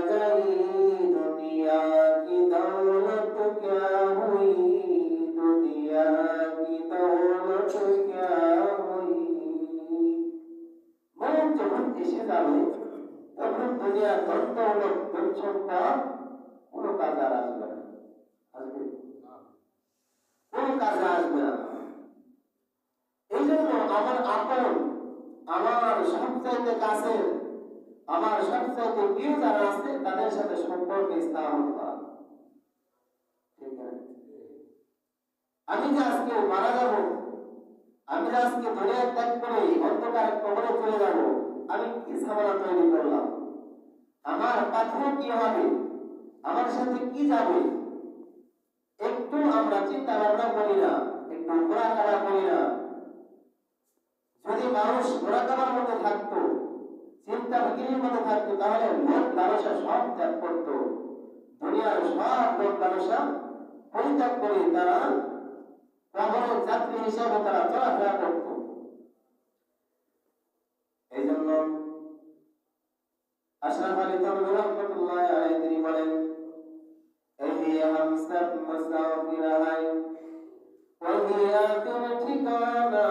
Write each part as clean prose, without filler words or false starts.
गई दुनिया की दौलत क्या हुई, दुनिया की दौलत क्या हुई। মৌত যখন এসে যাবে তখন দুনিয়ার ধন দৌলত ধন সম্পদ কোনো কাজে আর আসবে না, আসবে কোনো কাজে আসবে না। এই জন্য আমার আপন, আমার সবচাইতে কাছের, আমার সবচাইতে প্রিয় যারা আছে তাদের সাথে সম্পর্ক স্থাপন করা। ঠিক আছে, আমি যে আজকে মারা যাব, আমি যে আজকে দুনিয়া ত্যাগ করে অন্ধকার কবরে চলে যাব, আমি কি ঝামেলা তৈরি করলাম, আমার পাথর কি হবে, আমার সাথে কি যাবে, একটু আমরা চিন্তা ভাবনা করি না, একটু ঘোরাফেরা করি না। যদি মানুষ ঘোরাফেরার মধ্যে থাকতো, চিন্তা বিক্রির মধ্যে থাকতো, তাহলে লোক লালসা সব ত্যাগ করতো, দুনিয়ার সব লোক লালসা পরিত্যাগ করে তারা কবরের যাত্রী হিসেবে তারা চলাফেরা করত। এই জন্য আশরাফ আলী থানভী রাহমাতুল্লাহি আলাইহি তিনি বলেন, এই হামসাত মুসাফির হায় ওহি আখির ঠিকানা,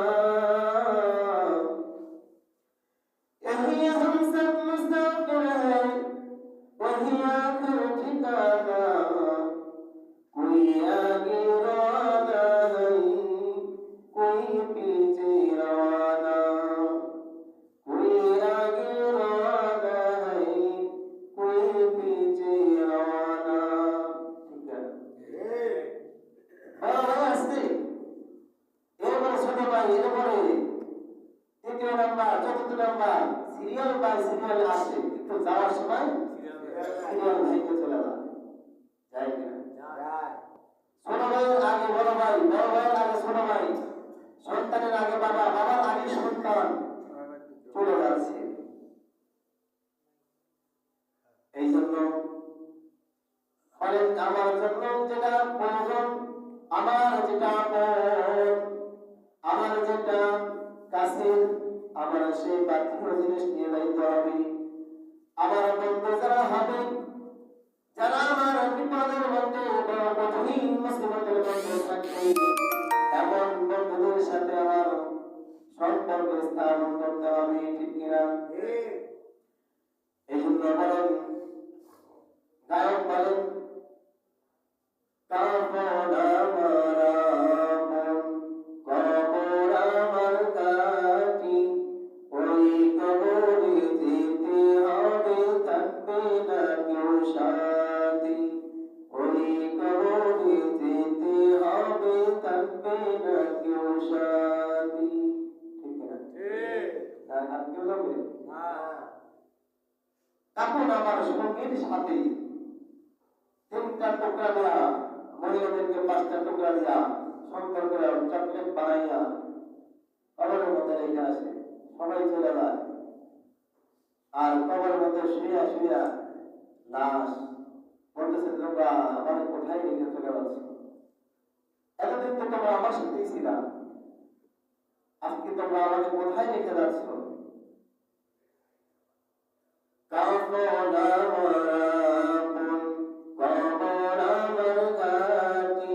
এই হামসাত মুসাফির হায় ওহি আখির ঠিকানা, कोई आगे रवाना है कोई पीछे रवाना, कोई आगे रवाना है कोई पीछे रवाना। ठीक है, আসছে এবারে ছোট ভাই, এরপরে তৃতীয় নাম্বার, চতুর্থ নাম্বার, সিরিয়াল বাই সিরিয়াল আসে, কিন্তু যাওয়ার সময় সিরিয়াল ভাইকে চলে যায় কিনা? ছোট ভাইয়ের আগে বড় ভাই, বড় ভাইয়ের আগে ছোট ভাই, সন্তানের আগে বাবা, বাবার আগে সন্তান চলে যাচ্ছে। এই জন্য আমার জন্য যেটা প্রয়োজন, আমার যেটা আপন, আমার যেটা কাছের, আমার সেই পার্থিব জিনিস নিয়ে যাইতে হবে। আমার বন্ধু যারা হবে, যারা আমার বিপদের মধ্যে বড় কঠিন মুসিবতের মধ্যে থাকবে, এমন বন্ধুদের সাথে আমার সম্পর্ক স্থাপন করতে হবে। ঠিক কিনা? এই জন্য বলেন, গায়ক বলেন, কাপড় আমার আপন, কবর আমার কাটি, ওই কবরে যেতে হবে, থাকবে না কেউ সাথী, ওই কবরে যেতে হবে, থাকবে না কেউ সাথী। ঠিক না? আর কেউ যাবে না। তখন আমার সঙ্গীর সাথে তিনটা টুকরা দেয়া, মহিলাদেরকে 5টা টুকরা দেয়া, সুন্দর করে চকলেট বানাইয়া কবরের মধ্যে রেখে আসে, সবাই চলে যায়। আর কবরের মধ্যে শুয়া শুয়া লাশ বলতেছে, তোমরা আমাদের কোথায় রেখে চলে যাচ্ছ? এতদিন তো তোমরা আমার সাথেই ছিলা, আজকে তোমরা আমাকে কোথায় রেখে যাচ্ছ? কাপড় আমার আপন, কবর আমার ঘাটি,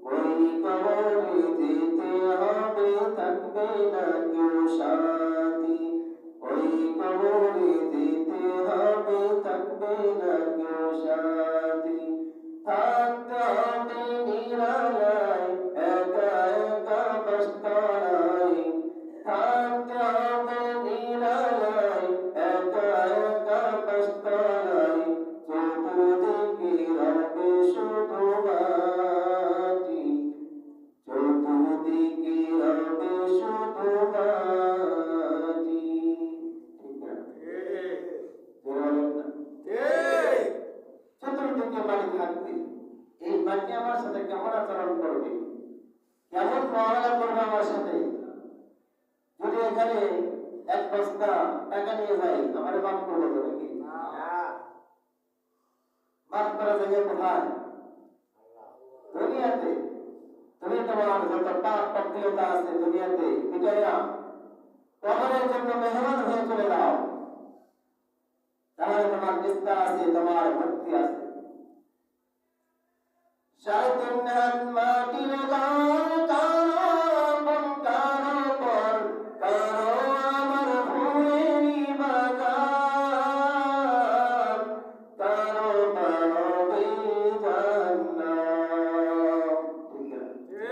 ওই কবরে যেতে হবে, থাকবে না কেউ সাথী, ওই কবরে যেতে হবে, থাকবে না কেউ সাথী। থাকতে হবে নিরালায়, একা একা বাস্তরায়, থাকতে হবে নিরালায়, একা একা বাস্তরায়, চতুর্দিকে রবে শুধু মাটি, চতুর্দিকে রবে শুধু মাটি। ঠিক আছে, চতুর্দিকে মাটি থাকবে, এই মাটি আমার সাথে কেমন আচরণ করবে, কেমন মুআমালা করবে আমার সাথে। যদি এখানে 1 বস্তা টাকা নিয়ে যাই, আমার মাফ করবে তো নাকি? মাফ করা যাবে কোথায়? দুনিয়াতে। তুমি তোমার যত পাপ পবিত্রতা আছে দুনিয়াতে মিটাইয়া কবরের জন্য মেহমান হয়ে চলে যাও, তাহলে তোমার নিস্তার আছে, তোমার মুক্তি আছে। 3.5 হাত মাটির ঘর, কারো আপন কারো পর, কারো আমার ফুলেরই বাগান, কারো বানাবে জান্নাত। ঠিক আছে?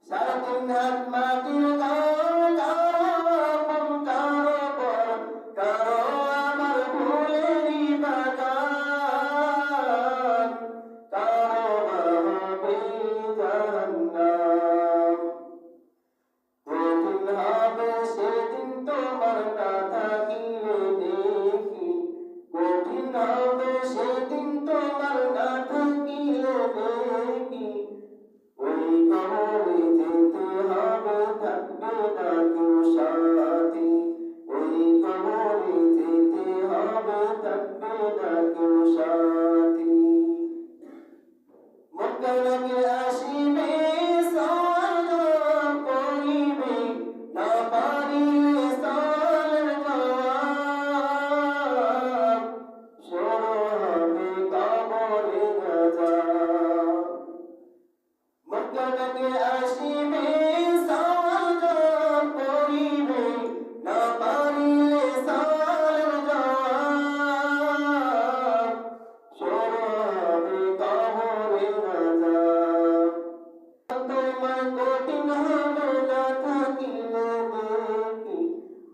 3.5 হাত মাটির ঘর, কারো আপন কারো পর, কারো আমার ফুলেরই বাগান, কারো বানাবে জান্নাত। কঠিন হবে সেদিন তোমার না থাকিলে দেখি, কঠিন হবে সেদিন তোমার না থাকিলে দেখি, ওই কবরে যেতে হবে, থাকবে না কেউ সাথী, ওই কবরে যেতে হবে, থাকবে না কেউ সাথী। মক্কা নাকি আসিবে, সওয়াল জবাব করিবে, না পারিলে সালের জবাব, শুরু হবে কবরে আযাব। মক্কা নাকি আসিবে, সওয়াল জবাব করিবে, না পারিলে সালের জবাব, শুরু হবে কবরে আযাব। তোমার কঠিন হবে না থাকিলে দেখি,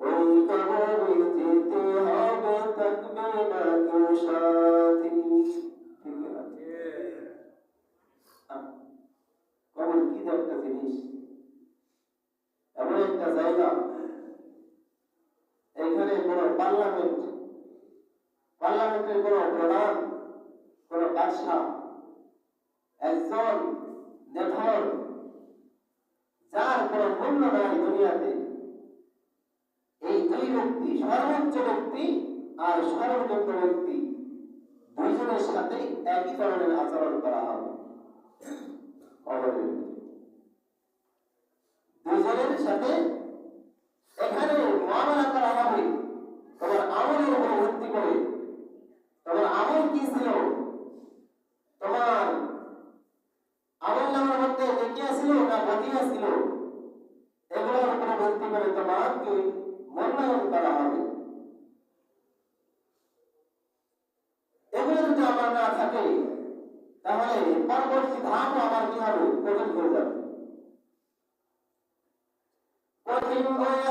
ওই কবরে যেতে হবে, থাকবে না কেউ সাথী। ঠিক আছে? কবর কি একটা জিনিস, এমন একটা জায়গা, এখানে কোন পার্লামেন্টের কোন প্রধান, কোন বাদশাহ, একজন নেথর, যার কোন মূল্য নাই দুনিয়াতে, এই দুই ব্যক্তি, সর্বোচ্চ ব্যক্তি আর সর্বনিম্ন ব্যক্তি, দুইজনের সাথে একই ধরনের আচরণ করা হবে। দুইজনের সাথে এখানে মুআমালা করা হবে তোমার আমলের উপর ভিত্তি করে। তোমার আমল কি ছিল, তোমার আমল নামার মধ্যে নেকিয়া ছিল না বদিয়া ছিল, এগুলোর উপর ভিত্তি করে তোমাকে মূল্যায়ন করা হবে। এগুলো যদি আমার না থাকে, তাহলে পরবর্তী ধাপও আমার কি হবে, কঠিন হয়ে যাবে। কঠিন হয়ে